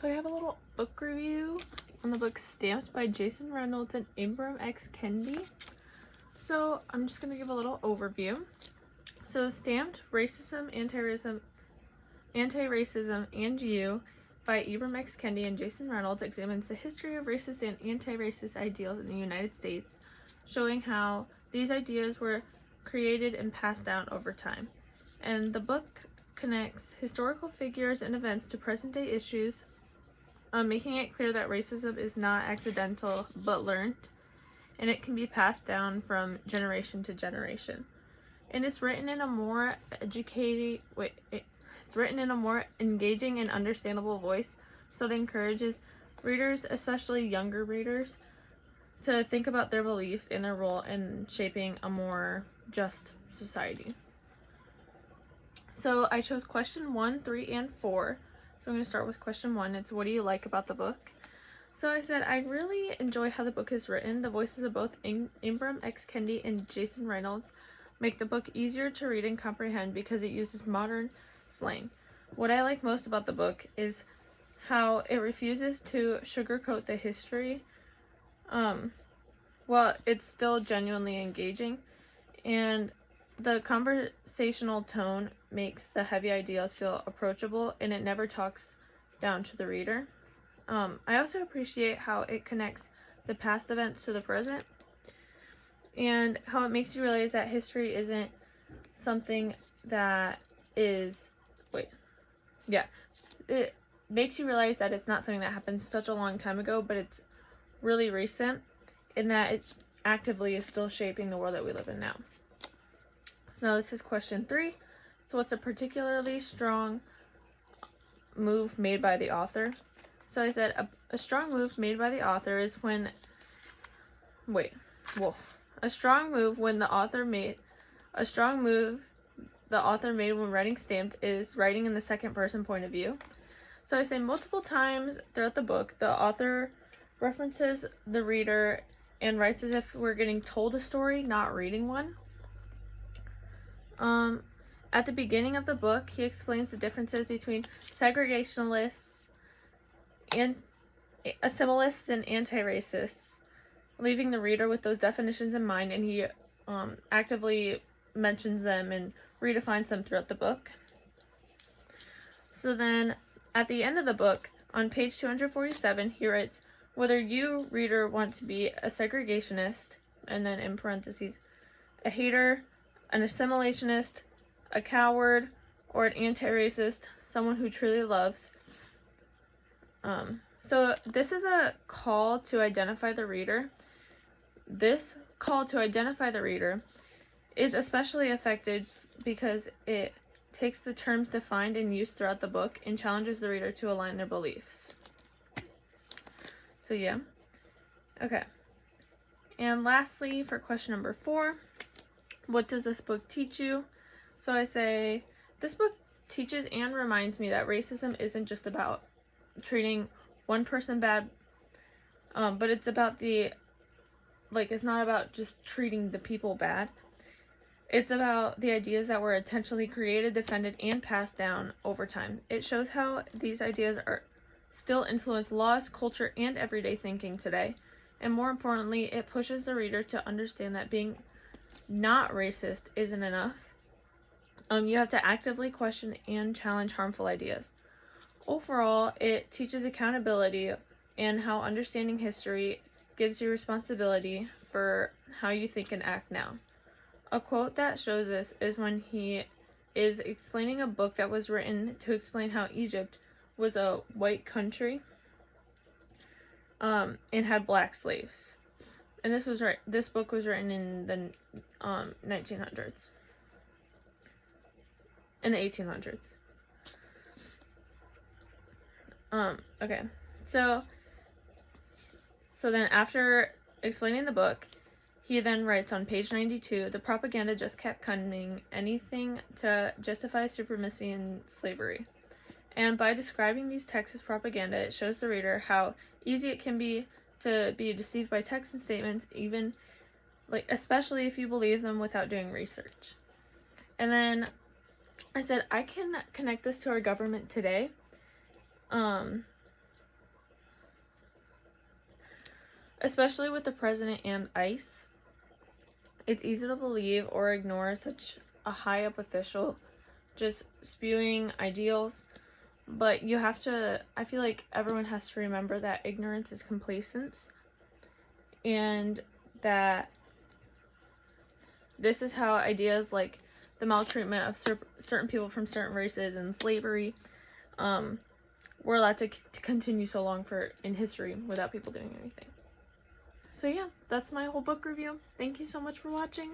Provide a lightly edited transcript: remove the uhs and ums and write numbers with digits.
So I have a little book review on the book Stamped by Jason Reynolds and Ibram X. Kendi. So I'm just going to give a little overview. So Stamped, Racism, Anti-Racism, and You by Ibram X. Kendi and Jason Reynolds examines the history of racist and anti-racist ideals in the United States, showing how these ideas were created and passed down over time. And the book connects historical figures and events to present-day issues, making it clear that racism is not accidental but learned, and it can be passed down from generation to generation. And it's written in a more engaging and understandable voice, so it encourages readers, especially younger readers, to think about their beliefs and their role in shaping a more just society. So I chose question 1, 3, and 4. So I'm going to start with question 1. It's, what do you like about the book? So I said, I really enjoy how the book is written. The voices of both Ibram X. Kendi and Jason Reynolds make the book easier to read and comprehend because it uses modern slang. What I like most about the book is how it refuses to sugarcoat the history. Well, it's still genuinely engaging, and the conversational tone makes the heavy ideas feel approachable, and it never talks down to the reader. I also appreciate how it connects the past events to the present, and how it makes you realize that history isn't something that is, it makes you realize that it's not something that happened such a long time ago, but it's really recent, and that it actively is still shaping the world that we live in now. So now this is question 3. So what's a particularly strong move made by the author? So I said a strong move made by the author is when, a strong move the author made when writing Stamped is writing in the second person point of view. So I say multiple times throughout the book, the author references the reader and writes as if we're getting told a story, not reading one. At the beginning of the book, he explains the differences between segregationists and assimilists and anti-racists, leaving the reader with those definitions in mind, and he actively mentions them and redefines them throughout the book. So then, at the end of the book, on page 247, he writes, whether you, reader, want to be a segregationist, and then in parentheses, a hater, an assimilationist, a coward, or an anti-racist, someone who truly loves. So this is a call to identify the reader. This call to identify the reader is especially effective because it takes the terms defined and used throughout the book and challenges the reader to align their beliefs. So yeah. Okay. And lastly, for question number 4, what does this book teach you? So I say, this book teaches and reminds me that racism isn't just about treating one person bad, but it's about it's not about just treating the people bad. It's about the ideas that were intentionally created, defended, and passed down over time. It shows how these ideas still influence laws, culture, and everyday thinking today. And more importantly, it pushes the reader to understand that being not racist isn't enough. You have to actively question and challenge harmful ideas. Overall, it teaches accountability and how understanding history gives you responsibility for how you think and act now. A quote that shows this is when he is explaining a book that was written to explain how Egypt was a white country and had black slaves. And this book was written in the 1900s. In the 1800s. Okay. So then after explaining the book, he then writes on page 92, the propaganda just kept coming, anything to justify supremacy and slavery. And by describing these texts as propaganda, it shows the reader how easy it can be to be deceived by texts and statements, even especially if you believe them without doing research. And then I said, I can connect this to our government today. especially with the president and ICE. It's easy to believe or ignore such a high-up official just spewing ideals, but you have to, I feel like everyone has to remember that ignorance is complacence, and that this is how ideas like the maltreatment of certain people from certain races and slavery were allowed to continue so long in history without people doing anything. So yeah, that's my whole book review. Thank you so much for watching.